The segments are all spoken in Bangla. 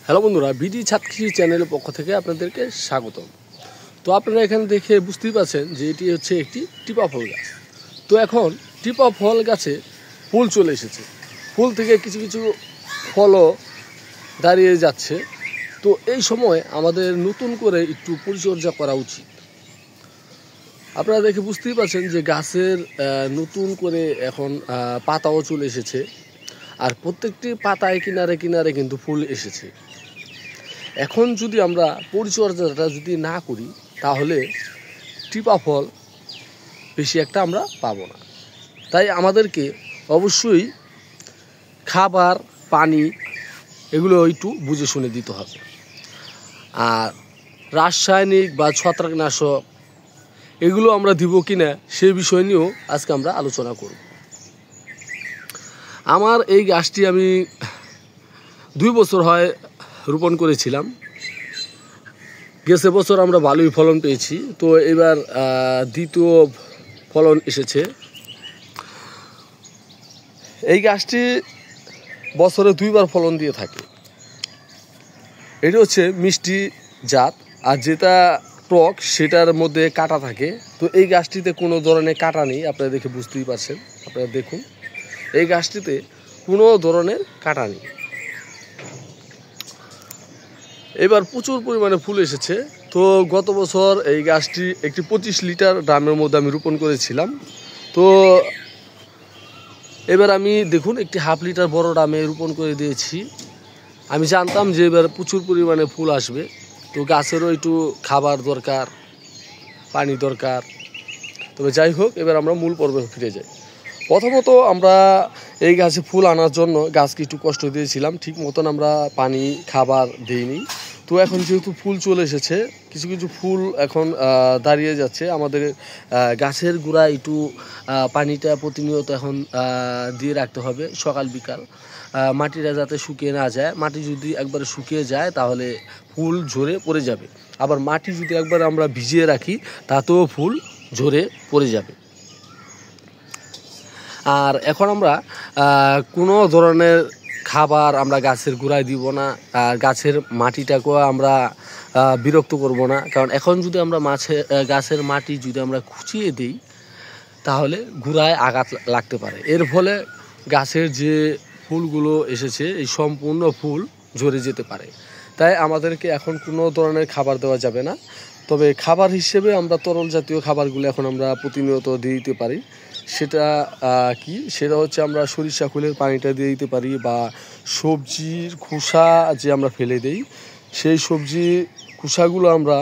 হ্যালো বন্ধুরা, বিডি ছাদ কৃষি চ্যানেলের পক্ষ থেকে আপনাদেরকে স্বাগতম। তো আপনারা এখানে দেখে বুঝতেই পারছেন যে এটি হচ্ছে একটি টিপা ফল গাছ। তো এখন টিপা ফল গাছে ফুল চলে এসেছে, ফুল থেকে কিছু কিছু ফলও দাঁড়িয়ে যাচ্ছে। তো এই সময় আমাদের নতুন করে একটু পরিচর্যা করা উচিত। আপনারা দেখে বুঝতেই পারছেন যে গাছের নতুন করে এখন পাতাও চলে এসেছে, আর প্রত্যেকটি পাতায় কিনারে কিনারে কিন্তু ফুল এসেছে। এখন যদি আমরা পরিচর্যাটা যদি না করি তাহলে টিপা ফল বেশি একটা আমরা পাবো না। তাই আমাদেরকে অবশ্যই খাবার, পানি এগুলো একটু বুঝে শুনে দিতে হবে। আর রাসায়নিক বা ছত্রাকনাশক এগুলো আমরা দিব কিনা সেই বিষয় নিয়েও আজকে আমরা আলোচনা করব। আমার এই গাছটি আমি 2 বছর হয় রোপণ করেছিলাম। গেছে বছর আমরা ভালোই ফলন পেয়েছি, তো এবার দ্বিতীয় ফলন এসেছে। এই গাছটি বছরে 2 বার ফলন দিয়ে থাকে। এটি হচ্ছে মিষ্টি জাত, আর যেটা টক সেটার মধ্যে কাঁটা থাকে। তো এই গাছটিতে কোনো ধরনের কাঁটা নেই, আপনারা দেখে বুঝতেই পারছেন। আপনারা দেখুন, এই গাছটিতে কোনো ধরনের কাঁটা নেই। এবার প্রচুর পরিমাণে ফুল এসেছে। তো গত বছর এই গাছটি একটি 25 লিটার ড্রামের মধ্যে আমি রোপণ করেছিলাম। তো এবার আমি দেখুন একটি 1/2 লিটার বড় ড্রামে রোপণ করে দিয়েছি। আমি জানতাম যে এবার প্রচুর পরিমাণে ফুল আসবে, তো গাছেরও একটু খাবার দরকার, পানি দরকার। তবে যাই হোক, এবার আমরা মূল পর্বে ফিরে যাই। প্রথমত আমরা এই গাছে ফুল আনার জন্য গাছকে একটু কষ্ট দিয়েছিলাম, ঠিক মতন আমরা পানি খাবার দিইনি। তো এখন যেহেতু ফুল চলে এসেছে, কিছু কিছু ফুল এখন দাঁড়িয়ে যাচ্ছে। আমাদের গাছের গোড়ায় একটু পানিটা প্রতিনিয়ত এখন দিয়ে রাখতে হবে, সকাল বিকাল। মাটিটা যাতে শুকিয়ে না যায়। মাটি যদি একবারে শুকিয়ে যায় তাহলে ফুল ঝরে পড়ে যাবে। আবার মাটি যদি একবার আমরা ভিজিয়ে রাখি তাতেও ফুল ঝরে পড়ে যাবে। আর এখন আমরা কোনো ধরনের খাবার আমরা গাছের গোড়ায় দিব না, আর গাছের মাটিটাকেও আমরা বিরক্ত করব না। কারণ এখন যদি আমরা গাছের মাটি যদি আমরা খুঁচিয়ে দিই তাহলে গোড়ায় আঘাত লাগতে পারে। এর ফলে গাছের যে ফুলগুলো এসেছে এই সম্পূর্ণ ফুল ঝরে যেতে পারে। তাই আমাদেরকে এখন কোনো ধরনের খাবার দেওয়া যাবে না। তবে খাবার হিসেবে আমরা তরল জাতীয় খাবারগুলো এখন আমরা প্রতিনিয়ত দিয়ে দিতে পারি। সেটা কি? সেটা হচ্ছে আমরা সরিষা খোলের পানিটা দিয়ে দিতে পারি, বা সবজির খোসা যে আমরা ফেলে দিই সেই সবজির খোসাগুলো আমরা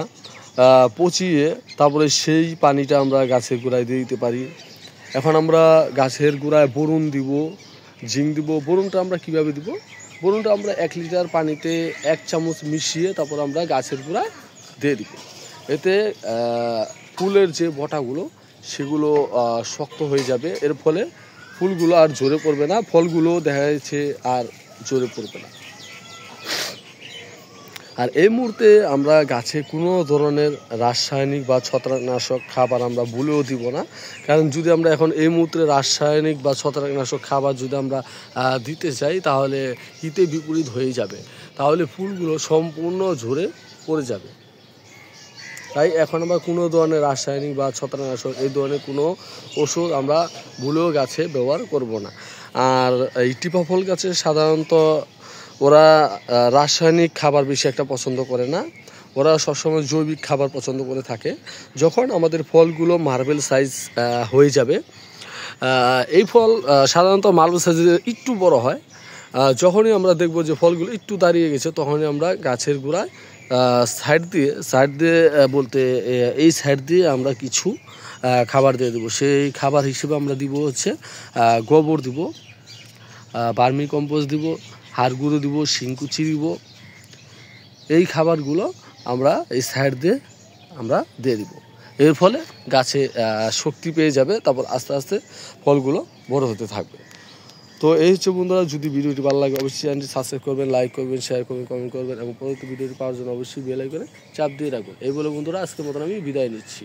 পচিয়ে তারপরে সেই পানিটা আমরা গাছের গোড়ায় দিয়ে দিতে পারি। এখন আমরা গাছের গোড়ায় বোরন দিব, জিঙ্ক দিব। বোরনটা আমরা কিভাবে দিব? বোরনটা আমরা 1 লিটার পানিতে 1 চামচ মিশিয়ে তারপর আমরা গাছের গোড়ায় দিয়ে দিব। এতে ফুলের যে বটাগুলো সেগুলো শক্ত হয়ে যাবে। এর ফলে ফুলগুলো আর ঝরে পড়বে না, ফলগুলো দেখা যাচ্ছে আর ঝরে পড়বে না। আর এই মুহূর্তে আমরা গাছে কোনো ধরনের রাসায়নিক বা ছত্রাকনাশক খাবার আমরা ভুলেও দিব না। কারণ যদি আমরা এখন এই মুহূর্তে রাসায়নিক বা ছত্রাকনাশক খাবার যদি আমরা দিতে চাই তাহলে হিতে বিপরীত হয়ে যাবে, তাহলে ফুলগুলো সম্পূর্ণ ঝরে পড়ে যাবে। তাই এখন আমরা কোনো ধরনের রাসায়নিক বা ছত্রাকনাশক এই ধরনের কোনো ওষুধ আমরা ভুলেও গাছে ব্যবহার করব না। আর এই টিপা ফল গাছে সাধারণত ওরা রাসায়নিক খাবার বেশি একটা পছন্দ করে না, ওরা সবসময় জৈবিক খাবার পছন্দ করে থাকে। যখন আমাদের ফলগুলো মার্বেল সাইজ হয়ে যাবে, এই ফল সাধারণত মার্বেল সাইজে একটু বড় হয়। যখনই আমরা দেখব যে ফলগুলো একটু দাঁড়িয়ে গেছে তখনই আমরা গাছের গোড়ায় সাইড দিয়ে বলতে এই সাইড দিয়ে আমরা কিছু খাবার দিয়ে দেবো। সেই খাবার হিসেবে আমরা দিব হচ্ছে গোবর দিব, ভার্মি কম্পোস্ট দিব, হাড় গুঁড়ো দিব, শিংকুচি দিব। এই খাবারগুলো আমরা এই সাইড দিয়ে আমরা দিয়ে দিব। এর ফলে গাছে শক্তি পেয়ে যাবে, তারপর আস্তে আস্তে ফলগুলো বড় হতে থাকবে। তো এই হচ্ছে বন্ধুরা, যদি ভিডিওটি ভালো লাগে অবশ্যই চ্যানেলটি সাবস্ক্রাইব করবেন, লাইক করবেন, শেয়ার করবেন, কমেন্ট করবেন এবং পরবর্তী ভিডিওটি পাওয়ার জন্য অবশ্যই বেল আইকনে চাপ দিয়ে রাখবেন। এই বলে বন্ধুরা আজকের মতন আমি বিদায় নিচ্ছি।